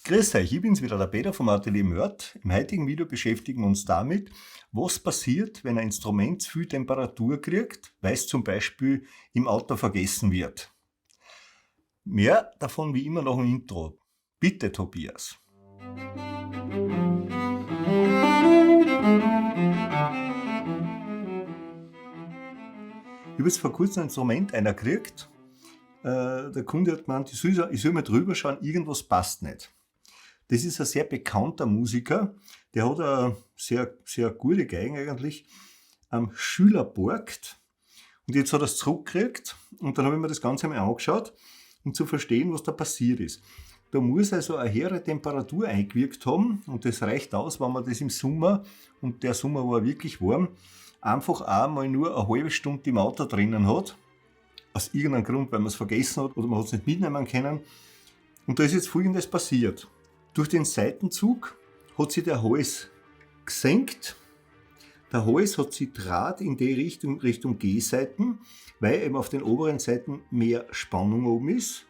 Grüß euch, ich bin's wieder, der Peter vom Atelier Mörd. Im heutigen Video beschäftigen wir uns damit, was passiert, wenn ein Instrument zu viel Temperatur kriegt, weil es zum Beispiel im Auto vergessen wird. Mehr davon wie immer nach dem Intro. Bitte, Tobias. Ich habe jetzt vor kurzem ein Instrument einer gekriegt. Der Kunde hat gemeint, ich soll mal drüber schauen, irgendwas passt nicht. Das ist ein sehr bekannter Musiker, der hat eine sehr, sehr gute Geigen eigentlich am Schüler borgt. Und jetzt hat er es zurückgekriegt und dann habe ich mir das Ganze einmal angeschaut, um zu verstehen, was da passiert ist. Da muss also eine höhere Temperatur eingewirkt haben und das reicht aus, wenn man das im Sommer, und der Sommer war wirklich warm, einfach einmal nur eine halbe Stunde im Auto drinnen hat. Aus irgendeinem Grund, weil man es vergessen hat oder man hat es nicht mitnehmen können. Und da ist jetzt Folgendes passiert. Durch den Seitenzug hat sich der Hals gesenkt. Der Hals hat sich draht in die Richtung G-Seiten, weil eben auf den oberen Seiten mehr Spannung oben ist.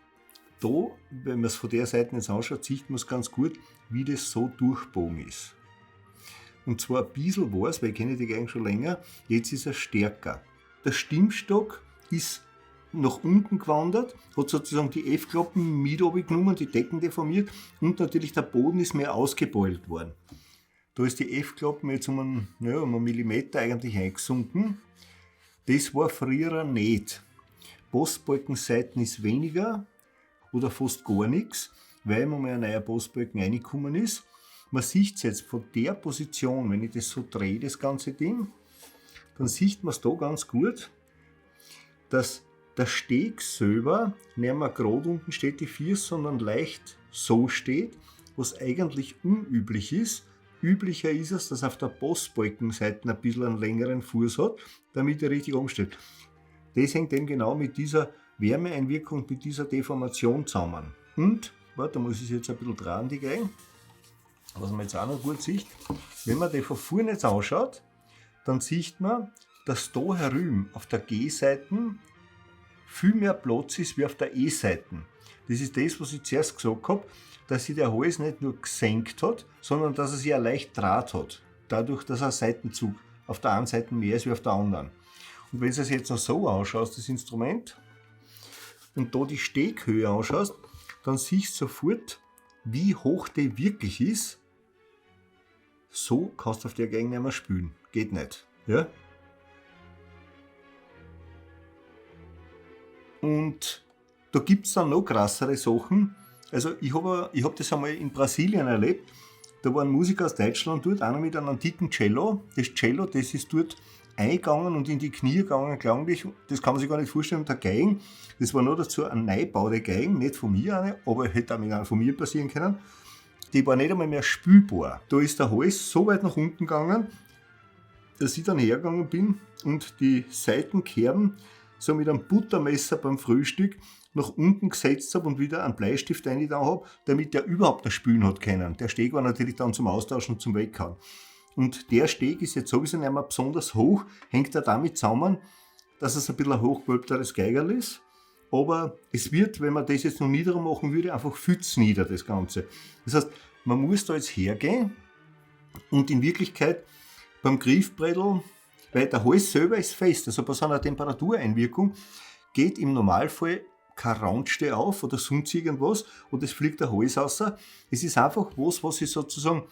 Da, wenn man es von der Seite jetzt anschaut, sieht man es ganz gut, wie das so durchbogen ist. Und zwar ein bisschen war es, weil ich kenne die Geigen schon länger, jetzt ist er stärker. Der Stimmstock ist nach unten gewandert, hat sozusagen die F-Klappen mit genommen, die Decken deformiert und natürlich der Boden ist mehr ausgebeult worden. Da ist die F-Klappen jetzt um einen Millimeter eigentlich eingesunken. Das war früher nicht. Bossbalkenseiten ist weniger oder fast gar nichts, weil immer mal ein neuer Bossbalken reingekommen ist. Man sieht es jetzt von der Position, wenn ich das so drehe, das ganze Ding, dann sieht man es da ganz gut, dass der Steg selber nicht mehr gerade unten steht, die Füße, sondern leicht so steht, was eigentlich unüblich ist. Üblicher ist es, dass auf der Bossbalkenseite ein bisschen einen längeren Fuß hat, damit er richtig umsteht. Das hängt eben genau mit dieser Wärmeeinwirkung, mit dieser Deformation zusammen. Und, warte, da muss ich jetzt ein bisschen drehen, die Geigen, was man jetzt auch noch gut sieht. Wenn man die von vorne jetzt anschaut, dann sieht man, dass da herüben auf der G-Seite viel mehr Platz ist wie auf der E-Seite. Das ist das, was ich zuerst gesagt habe, dass sich der Hals nicht nur gesenkt hat, sondern dass er sich auch leicht draht hat. Dadurch, dass ein Seitenzug auf der einen Seite mehr ist wie auf der anderen. Und wenn du es jetzt noch so anschaust, das Instrument, und da die Steghöhe anschaust, dann siehst du sofort, wie hoch die wirklich ist. So kannst du auf der Geige nicht mehr spielen. Geht nicht. Ja? Und da gibt es dann noch krassere Sachen. Also ich hab das einmal in Brasilien erlebt. Da war ein Musiker aus Deutschland dort, einer mit einem antiken Cello. Das Cello, das ist dort eingegangen und in die Knie gegangen, klanglich. Das kann man sich gar nicht vorstellen. Und der Geigen, das war noch dazu ein Neubau der Geigen, nicht von mir eine, aber hätte auch mit einer von mir passieren können. Die war nicht einmal mehr spielbar. Da ist der Hals so weit nach unten gegangen, dass ich dann hergegangen bin und die Seitenkerben so mit einem Buttermesser beim Frühstück nach unten gesetzt habe und wieder einen Bleistift reingetan habe, damit der überhaupt das Spülen hat können. Der Steg war natürlich dann zum Austauschen und zum Weghauen. Und der Steg ist jetzt sowieso nicht mehr besonders hoch, hängt ja damit zusammen, dass es ein bisschen ein hochgewölbteres Geigerl ist. Aber es wird, wenn man das jetzt noch niedriger machen würde, einfach viel zu nieder, das Ganze. Das heißt, man muss da jetzt hergehen und in Wirklichkeit beim Griffbrettel, weil der Hals selber ist fest, also bei so einer Temperatureinwirkung geht im Normalfall kein Raunste auf oder sonst irgendwas und es fliegt der Hals raus. Es ist einfach was sich sozusagen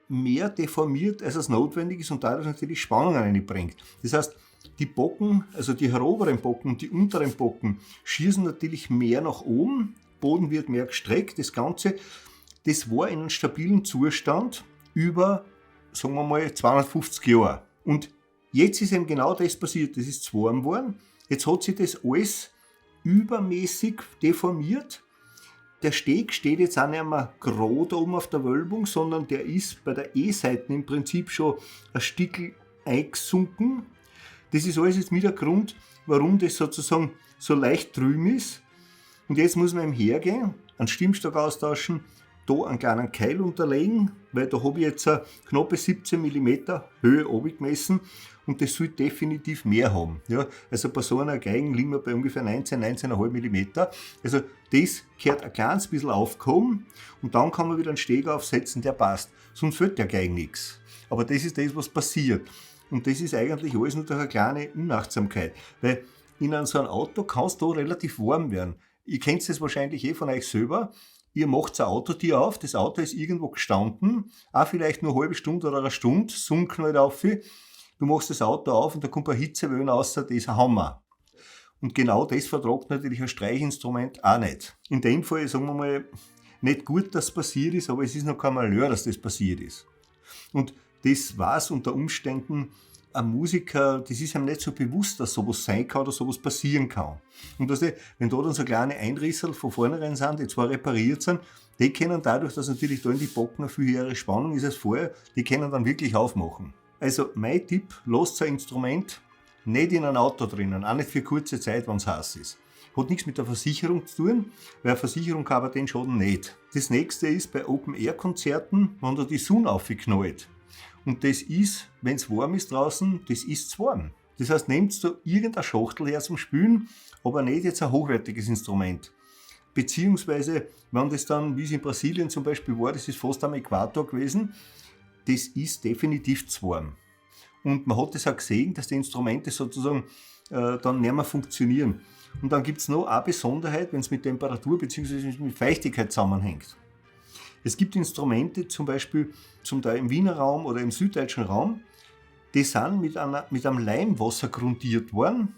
mehr deformiert, als es notwendig ist und dadurch natürlich Spannungen reinbringt. Das heißt, die Bocken, also die oberen Bocken und die unteren Bocken, schießen natürlich mehr nach oben, Boden wird mehr gestreckt, das Ganze, das war in einem stabilen Zustand über, sagen wir mal, 250 Jahre. Und jetzt ist eben genau das passiert, das ist zu warm geworden, jetzt hat sich das alles übermäßig deformiert. Der Steg steht jetzt auch nicht mehr gerade oben auf der Wölbung, sondern der ist bei der E-Seite im Prinzip schon ein Stückchen eingesunken. Das ist alles jetzt mit der Grund, warum das sozusagen so leicht drüben ist. Und jetzt muss man eben hergehen, einen Stimmstock austauschen, da einen kleinen Keil unterlegen, weil da habe ich jetzt eine knappe 17 mm Höhe runtergemessen und das soll definitiv mehr haben. Ja, also bei so einer Geigen liegen wir bei ungefähr 19,5 mm. Also das gehört ein kleines bisschen aufgehoben und dann kann man wieder einen Steg aufsetzen, der passt. Sonst fällt der Geigen nichts. Aber das ist das, was passiert. Und das ist eigentlich alles nur durch eine kleine Unachtsamkeit. Weil in so einem Auto kann es da relativ warm werden. Ihr kennt das wahrscheinlich von euch selber. Ihr macht ein Autotür auf, das Auto ist irgendwo gestanden, auch vielleicht nur eine halbe Stunde oder eine Stunde, Sonne knallt auf. Du machst das Auto auf und da kommt eine Hitzewelle raus, das ist ein Hammer. Und genau das vertragt natürlich ein Streichinstrument auch nicht. In dem Fall, sagen wir mal, nicht gut, dass es passiert ist, aber es ist noch kein Malheur, dass das passiert ist. Und das war es unter Umständen, ein Musiker, das ist ihm nicht so bewusst, dass sowas sein kann oder sowas passieren kann. Und wenn da dann so kleine Einrissel von vornherein sind, die zwar repariert sind, die können dadurch, dass natürlich da in die Backen eine viel höhere Spannung ist als vorher, die können dann wirklich aufmachen. Also mein Tipp, lasst ein Instrument nicht in ein Auto drinnen, auch nicht für kurze Zeit, wenn es heiß ist. Hat nichts mit der Versicherung zu tun, weil eine Versicherung kann aber den Schaden nicht. Das nächste ist bei Open-Air-Konzerten, wenn da die Sonne aufknallt. Und das ist, wenn es warm ist draußen, das ist zu warm. Das heißt, nehmt da irgendeine Schachtel her zum Spülen, aber nicht jetzt ein hochwertiges Instrument. Beziehungsweise, wenn das dann, wie es in Brasilien zum Beispiel war, das ist fast am Äquator gewesen, das ist definitiv zu warm. Und man hat das auch gesehen, dass die Instrumente sozusagen dann nicht mehr funktionieren. Und dann gibt es noch eine Besonderheit, wenn es mit Temperatur bzw. mit Feuchtigkeit zusammenhängt. Es gibt Instrumente, zum Beispiel zum Teil im Wiener Raum oder im süddeutschen Raum, die sind mit einem Leimwasser grundiert worden.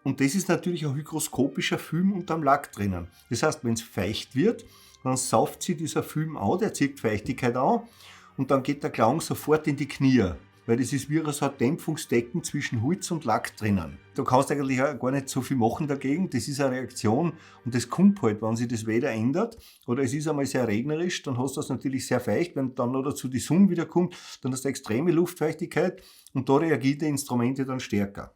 Und das ist natürlich ein hygroskopischer Film unterm Lack drinnen. Das heißt, wenn es feucht wird, dann sauft sich dieser Film an, der zieht Feuchtigkeit an und dann geht der Klang sofort in die Knie. Weil das ist wie so ein Dämpfungsdecken zwischen Holz und Lack drinnen. Da kannst du eigentlich auch gar nicht so viel machen dagegen. Das ist eine Reaktion und das kommt halt, wenn sich das Wetter ändert. Oder es ist einmal sehr regnerisch, dann hast du das natürlich sehr feucht. Wenn dann noch dazu die Sonne wieder kommt, dann hast du extreme Luftfeuchtigkeit und da reagiert die Instrumente dann stärker.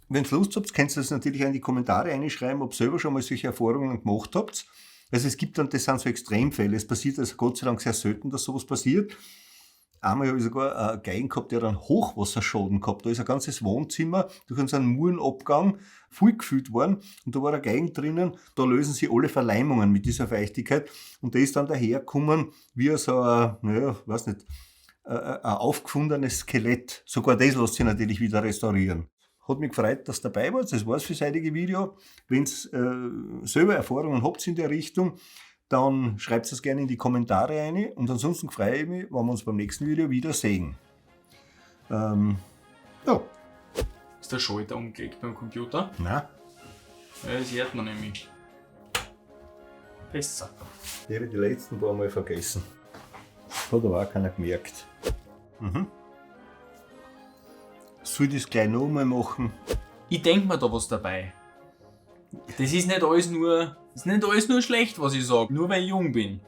Wenn ihr Lust habt, könnt ihr das natürlich auch in die Kommentare reinschreiben, ob ihr selber schon mal solche Erfahrungen gemacht habt. Also es gibt dann, das sind so Extremfälle. Es passiert also Gott sei Dank sehr selten, dass sowas passiert. Einmal habe ich sogar einen Geigen gehabt, der dann Hochwasserschaden gehabt. Da ist ein ganzes Wohnzimmer durch so einen Murenabgang vollgefüllt worden und da war ein Geigen drinnen, da lösen sich alle Verleimungen mit dieser Feuchtigkeit und der ist dann dahergekommen wie so ein, ein aufgefundenes Skelett. Sogar das lässt sich natürlich wieder restaurieren. Hat mich gefreut, dass ihr dabei wart. Das war es für das heutige Video. Wenn ihr selber Erfahrungen habt in der Richtung, dann schreibt es gerne in die Kommentare rein. Und ansonsten freue ich mich, wenn wir uns beim nächsten Video wieder sehen. Ja. Ist der Schalter umgelegt beim Computer? Nein. Ja, das hört man nämlich. Besser. Die habe ich die letzten paar Mal vergessen. Hat aber auch keiner gemerkt. Soll ich das gleich noch mal machen? Ich denke mir da was dabei. Das ist nicht alles nur schlecht, was ich sage, nur weil ich jung bin.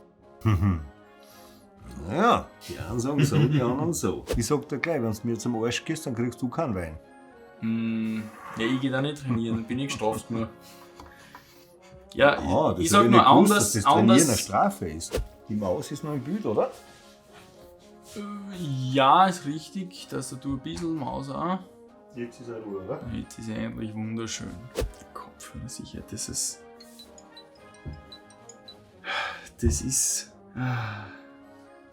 Naja, die einen sagen so, die anderen so. Ich sag dir gleich, wenn du mir zum Arsch gehst, dann kriegst du keinen Wein. Ja, ich gehe da nicht trainieren, dann bin ich gestraft nur. Ja, Das ich hab sag nur nicht gewusst, anders. dass das Trainieren eine Strafe ist. Die Maus ist noch im Bild, oder? Ja, ist richtig, dass du ein bisschen Maus auch. Jetzt ist er Ruhe, oder? Jetzt ist er endlich wunderschön. Kopfhörer sicher, das ist.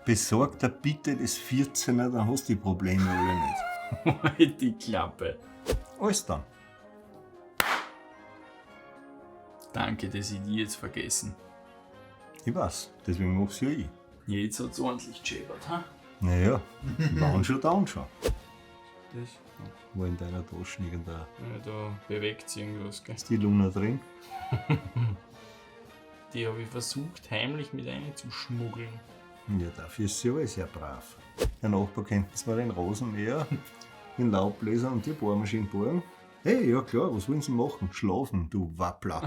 Besorg dir bitte das 14er, dann hast du die Probleme alle nicht. Halt die Klappe. Alles dann. Danke, dass ich die jetzt vergessen. Ich weiß, deswegen mach's ja ich. Jetzt hat's ordentlich gescheppert, ha? Naja, wann schon, dann schon. Das? Wo in deiner Tasche irgendein. Ja, da bewegt sich irgendwas, gell? Ist die Luna drin? Die habe ich versucht, heimlich mit reinzuschmuggeln. Ja, dafür ist sie aber sehr brav. Der Nachbar kennt das mal den Rasenmäher, den Laubbläser und die Bohrmaschine bohren. Hey, ja klar, was wollen sie machen? Schlafen, du Wappler.